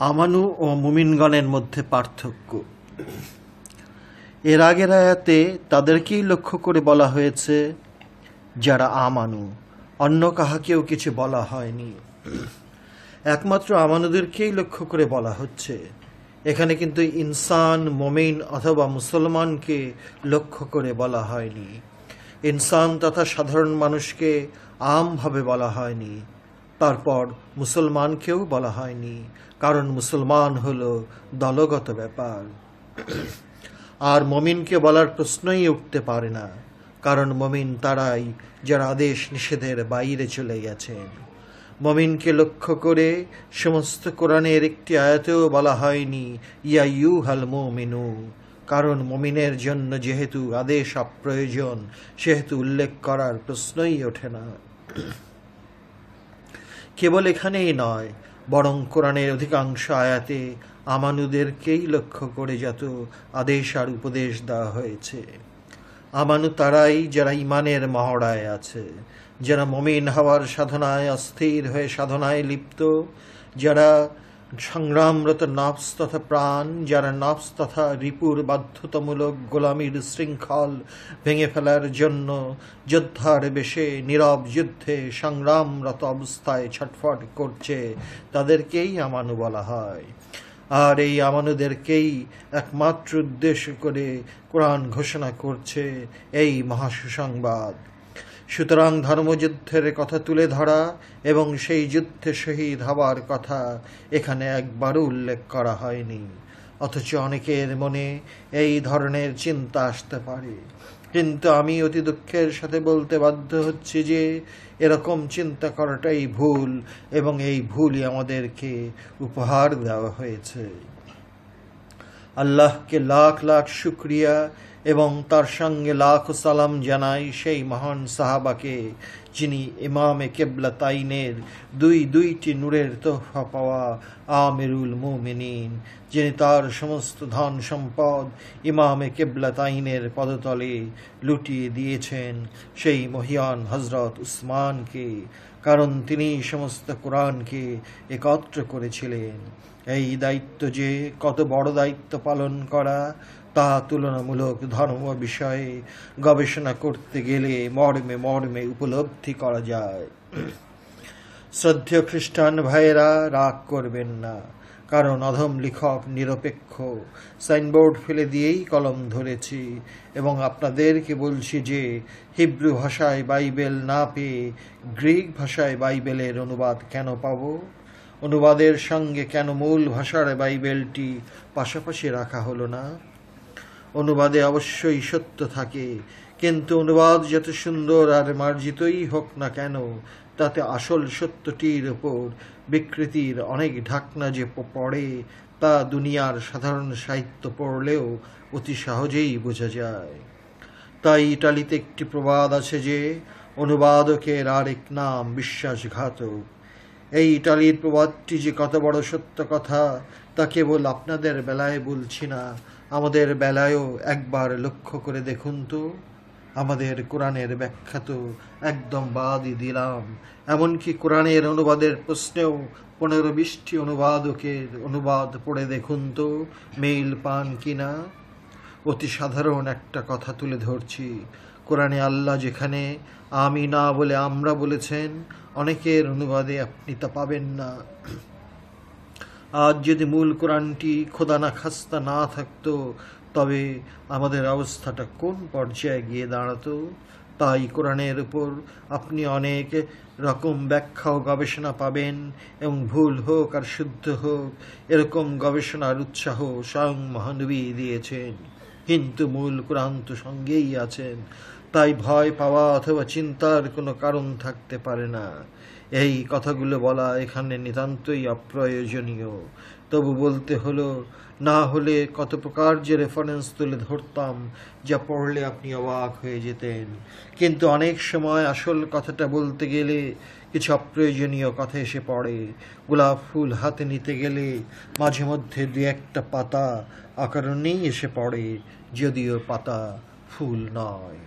আমানু ও মুমিনগণের মধ্যে পার্থক্য। এর আগের আয়াতে তাদেরকেই লক্ষ্য করে বলা হয়েছে যারা আমানু, অন্য কাহাকেও কিছু বলা হয়নি। একমাত্র আমানুদেরকেই লক্ষ্য করে বলা হচ্ছে। এখানে কিন্তু ইনসান, মুমিন অথবা মুসলমানকে লক্ষ্য করে বলা হয়নি। ইনসান তথা সাধারণ মানুষকে আমভাবে বলা হয়নি। তারপর মুসলমানকেও বলা হয়নি, কারণ মুসলমান হলো দলগত ব্যাপার। আর মমিনকে বলার প্রশ্নই উঠতে পারে না, কারণ মমিন তারাই যারা আদেশ নিষেধের বাইরে চলে গেছেন। মমিনকে লক্ষ্য করে সমস্ত কোরআনের একটি আয়াতেও বলা হয়নি ইয়া ইউহাল মুমিনু, কারণ মমিনের জন্য যেহেতু আদেশ অপ্রয়োজন, সেহেতু উল্লেখ করার প্রশ্নই ওঠে না। কেবল এখানেই নয়, বরং কোরআনের অধিকাংশ আয়াতে আমানুদেরকেই লক্ষ্য করে যত আদেশ আর উপদেশ দেওয়া হয়েছে। আমানু তারাই যারা ইমানের মহড়ায় আছে, যারা মমিন হওয়ার সাধনায় অস্থির হয়ে সাধনায় লিপ্ত, যারা সংগ্রামরত নফস তথা প্রাণ, যারা নফস তথা রিপুর বাধ্যতামূলক গোলামির শৃঙ্খল ভেঙে ফেলার জন্য যোদ্ধার বেশে নীরব যুদ্ধে সংগ্রামরত অবস্থায় ছটফট করছে, তাদেরকেই আমানু বলা হয়। আর এই আমানুদেরকেই একমাত্র উদ্দেশ্য করে কোরআন ঘোষণা করছে এই মহাসুসংবাদ। সুতরাং ধর্মযুদ্ধের কথা তুলে ধরা এবং সেই যুদ্ধে শহীদ হওয়ার কথা এখানে একবারও উল্লেখ করা হয়নি। অথচ অনেকের মনে এই ধরনের চিন্তা আসতে পারে, কিন্তু আমি অতি দুঃখের সাথে বলতে বাধ্য হচ্ছি যে এরকম চিন্তা করাটাই ভুল, এবং এই ভুলই আমাদেরকে উপহার দেওয়া হয়েছে। আল্লাহকে লাখ লাখ শুকরিয়া এবং তার সঙ্গে লাখ সালাম জানাই সেই মহান সাহাবাকে, যিনি ইমামে কেবলাতাইনের দুইটি নূরের তোহফা পাওয়া আমিরুল মুমিনিন, যিনি তার সমস্ত ধন সম্পদ ইমামে কেবলাতাইনের পদতলে লুটিয়ে দিয়েছেন সেই মহিয়ান হজরত উসমানকে, কারণ তিনি সমস্ত কোরআনকে একত্র করেছিলেন। এই দায়িত্ব যে কত বড় দায়িত্ব পালন করা, তা তুলনামূলক ধর্ম বিষয়ে গবেষণা করতে গেলে মর্মে মর্মে উপলব্ধি করা যায়। শ্রদ্ধেয় খ্রিস্টান ভাইয়েরা, রাগ করবেন না, কারণ অধম লেখক নিরপেক্ষ। সাইনবোর্ড ফেলে দিয়েই কলম ধরেছি এবং আপনাদেরকে বলছি যে হিব্রু ভাষায় বাইবেল না পেয়ে গ্রিক ভাষায় বাইবেলের অনুবাদ কেন পাব? অনুবাদের সঙ্গে কেন মূল ভাষার বাইবেলটি পাশাপাশি রাখা হলো না? অনুবাদে অবশ্যই সত্য থাকে, কিন্তু অনুবাদ যত সুন্দর আর মার্জিতই হোক না কেন, তাতে আসল সত্যটির ওপর বিকৃতির অনেক ঢাকনা যে পড়ে, তা দুনিয়ার সাধারণ সাহিত্য পড়লেও অতি সহজেই বোঝা যায়। তাই ইটালিতে একটি প্রবাদ আছে যে অনুবাদকের আরেক নাম বিশ্বাসঘাতক। এই ইটালির প্রবাদটি যে কত বড় সত্য কথা, তা কেবল আপনাদের বেলায় বলছি না, আমাদের বেলায়ও একবার লক্ষ্য করে দেখুন তো। আমাদের কোরআনের ব্যাখ্যা তো একদম বাদই দিলাম, এমনকি কোরআনের অনুবাদের প্রশ্নেও 15-20টি অনুবাদকের অনুবাদ পড়ে দেখুন তো মেইল পান কিনা। অতি সাধারণ একটা কথা তুলে ধরছি। কোরআনে আল্লাহ যেখানে আমি না বলে আমরা বলেছেন, অনেকের অনুবাদে আপনি তা পাবেন না। আজ যদি মূল কোরআনটি খোদা না খাস্তা না থাকতো, তবে আমাদের অবস্থাটা কোন পর্যায়ে গিয়ে দাঁড়াতো? তাই কোরআনের উপর আপনি অনেক রকম ব্যাখ্যা ও গবেষণা পাবেন, এবং ভুল হোক আর শুদ্ধ হোক, এরকম গবেষণার উৎসাহ স্বয়ং মহানবী দিয়েছেন। কিন্তু মূল কোরআন তো সঙ্গেই আছেন, তাই ভয় পাওয়া অথবা চিন্তার কোনো কারণ থাকতে পারে না। এই কথাগুলো বলা এখানে নিতান্তই অপ্রয়োজনীয়, তবু বলতে হলো, না হলে কত প্রকার যে রেফারেন্স তুলে ধরতাম, যা পড়লে আপনি অবাক হয়ে যেতেন। কিন্তু অনেক সময় আসল কথাটা বলতে গেলে কিছু অপ্রয়োজনীয় কথা এসে পড়ে। গোলাপ ফুল হাতে নিতে গেলে মাঝে মধ্যে 2-1টা পাতা অকারণেই এসে পড়ে, যদিও পাতা ফুল নয়।